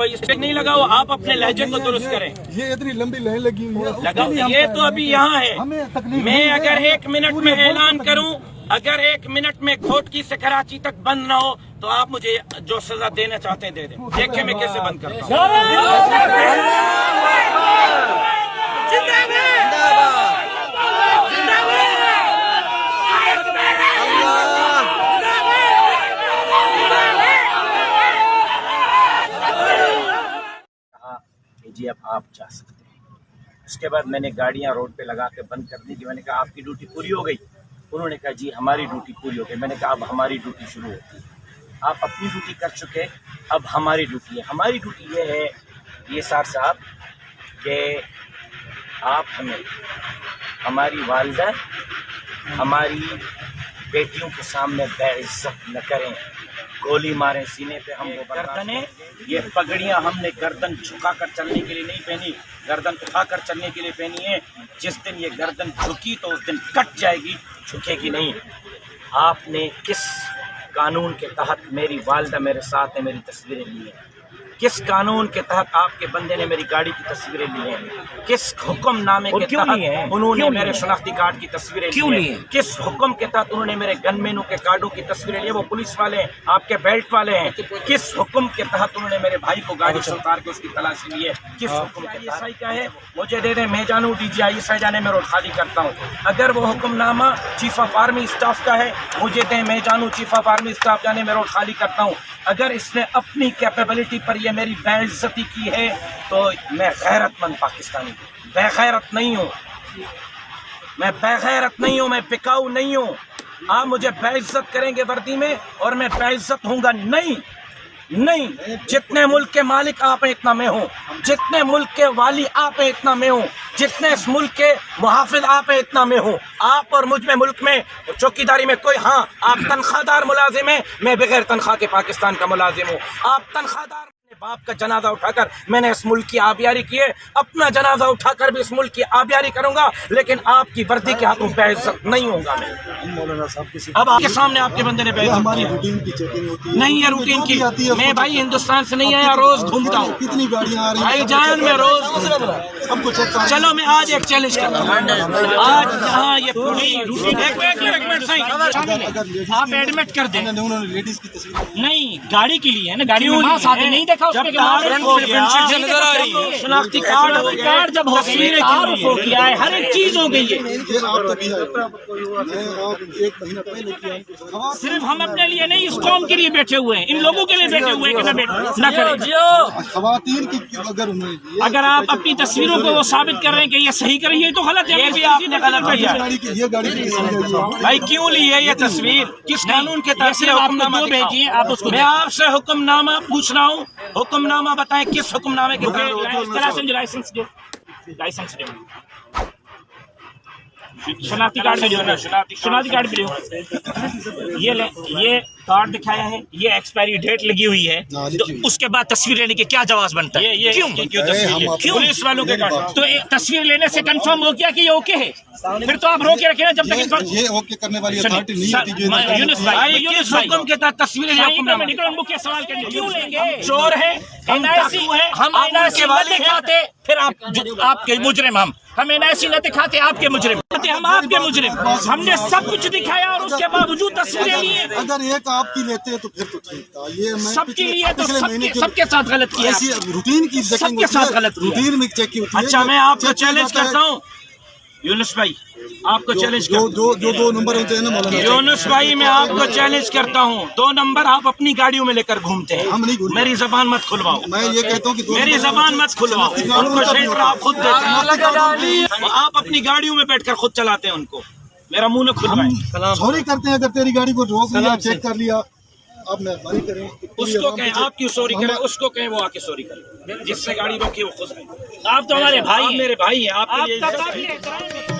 कोई स्टिक नहीं लगाओ, आप अपने लहजे को दुरुस्त करें। ये इतनी लंबी लहर लगी हुई है, लगाओ, ये तो अभी यहाँ है। मैं अगर 1 मिनट में ऐलान करूं, अगर 1 मिनट में खोटकी से कराची तक बंद ना हो तो आप मुझे जो सजा देना चाहते हैं दे दें। देखें मैं कैसे बंद करता हूं। जी अब आप जा सकते हैं। उसके बाद मैंने गाड़ियां रोड पे लगा के बंद कर दी कि मैंने कहा आपकी ड्यूटी पूरी हो गई। उन्होंने कहा जी हमारी ड्यूटी पूरी हो गई। मैंने कहा अब हमारी ड्यूटी शुरू होती है। आप अपनी ड्यूटी कर चुके, अब हमारी ड्यूटी है। हमारी ड्यूटी ये है ये साहब कि आप हमें हमारी वालिदा हमारी बेटियों के सामने बेइज्जत न करें, गोली मारें सीने पे। हम वो गर्दनें, ये पगड़ियां हमने गर्दन झुका कर चलने के लिए नहीं पहनी, गर्दन उठा कर चलने के लिए पहनी है। जिस दिन ये गर्दन झुकी तो उस दिन कट जाएगी, झुकेगी नहीं। आपने किस कानून के तहत मेरी वालिदा मेरे साथ है, मेरी तस्वीरें ली हैं? किस कानून के तहत आपके बंदे ने मेरी गाड़ी की तस्वीरें ली हैं? किस हुक्मनामे के तहत उन्होंने मेरे शनाख्ती कार्ड की तस्वीरें क्यों ली हैं? किस हुक्म के तहत उन्होंने मेरे गनमैनों के कार्डों की तस्वीरें ली? वो पुलिस वाले हैं, आपके बेल्ट वाले हैं। किस हुक्म के तहत उन्होंने मेरे भाई को गाड़ी से उतार के उसकी तलाशी ली है? किस हुक्म के तहत? क्या है मुझे दे दें, मैं जानूँ DGI जाने में रोड खाली करता हूँ। अगर वो hukamnama chief of army staff का है, मुझे दें, मैं जानूँ चीफ ऑफ आर्मी स्टाफ जाने में रोड खाली करता हूँ। अगर इसने अपनी कैपेबिलिटी पर ये मेरी बेइज्जती की है तो मैं गैरतमंद पाकिस्तानी बेगैरत नहीं हूँ, मैं बेगैरत नहीं हूँ, मैं बिकाऊ नहीं हूँ। आप मुझे बेइज्जत करेंगे वर्दी में और मैं बेइज्जत हूँगा नहीं। जितने मुल्क के मालिक आप हैं इतना मैं हूँ, जितने मुल्क के वाली आप हैं इतना मैं हूँ, जितने इस मुल्क के मुहाफिज आप हैं इतना मैं हूँ। आप और मुझ में मुल्क में चौकीदारी में कोई, हाँ आप तनख्वाहदार मुलाजिम हैं, मैं बगैर तनख्वाह के पाकिस्तान का मुलाजिम हूँ। आप तनख्वाहदार, बाप का जनाजा उठाकर मैंने इस मुल्क की आबियारी की है, अपना जनाजा उठाकर भी इस मुल्क की आबियारी करूंगा, लेकिन आपकी वर्दी के हाथों बेइज्जत नहीं होगा मैं। मौलाना साहब अब आपके सामने आपके बंदे ने बेइज्जत किया। नहीं है रूटीन की, मैं भाई हिंदुस्तान से नहीं आया, रोज घूमता हूँ। कितनी गाड़ियां आ रही भाई जान मैं रोज सबको चेक कर। चलो मैं आज एक चैलेंज करता हूँ। आज यहाँ ये पूरी रूटीन आप एडमिट कर दें। उन्होंने लेडीज की तस्वीर नहीं गाड़ी के लिए है ना, गाड़ी में साथ नहीं देखा, नजर आ रही है। शनाख्ती कार्ड जब हो गया है, हर एक चीज हो गई है। सिर्फ हम अपने लिए नहीं, इस कौम के लिए बैठे हुए हैं, इन लोगों के लिए बैठे हुए हैं कि न करें। खवातीन की अगर आप अपनी तस्वीरों को वो साबित कर रहे हैं कि ये सही कर रही है तो गलत है। ये भी आपने गलत किया। ये गाड़ी भाई क्यों ली है ये तस्वीर? किस कानून के तहत हुक्मनामा भेजिए? आप उसको, मैं आपसे हुक्मनामा पूछ रहा हूँ, हुक्मनामा बताएं किस हुक्मनामे के लाइसेंस दे शनाख्ती कार्ड भी ना, शनाख्ती कार्ड भी ये कार्ड दिखाया है, ये एक्सपायरी डेट लगी हुई है, तो उसके बाद तस्वीर लेने के क्या जवाब बनता है? क्यों पुलिस वालों के कार्ड? तो तस्वीर लेने से कंफर्म हो गया कि ये ओके है, फिर तो आप रोके रखे ना जब तक ये ओके करने वाली अथॉरिटी नहीं होती। यूनुस भाई हुक्म के तहत तस्वीरें सवाल करने क्यों लेंगे? चोर है, NIC है, हम NIC वाले दिखाते, फिर आपके मुजरिम, हम NIC न दिखाते, आपके मुजरिम, हम आपके मुजरिम। हमने सब कुछ दिखाया और उसके बावजूद तस्वीरें ली हैं। अगर एक आपकी लेते तो फिर तो ठीक था। ये सबके लिए तो सबके साथ गलत किया, ऐसी रूटीन की सबके साथ गलत रूटीन में चेकिंग होती है। अच्छा मैं आपको चैलेंज करता हूँ यूनुस भाई, आपको चैलेंज जो दो नंबर होते हैं ना यूनुस भाई, मैं आपको चैलेंज करता हूँ, 2 नंबर आप अपनी गाड़ियों में लेकर घूमते हैं। हम नहीं घूमते। मेरी जबान मत खुलवाओ। मैं ये कहता हूँ कि मेरी जबान मत खुलवाओ। उनको शेल्टर आप खुद देते हैं, आप अपनी गाड़ियों में बैठकर खुद चलाते हैं उनको। मेरा मुंह न खुलवाएं। सॉरी करते हैं अगर तेरी गाड़ी को रोक लिया, चेक कर लिया, आप मेहरबानी करें। उसको कहें आप क्यों सॉरी करें, उसको कहें वो आके सॉरी करे, जिससे गाड़ी रोकी वो खुद। आप तो हमारे भाई, मेरे भाई हैं, आपके लिए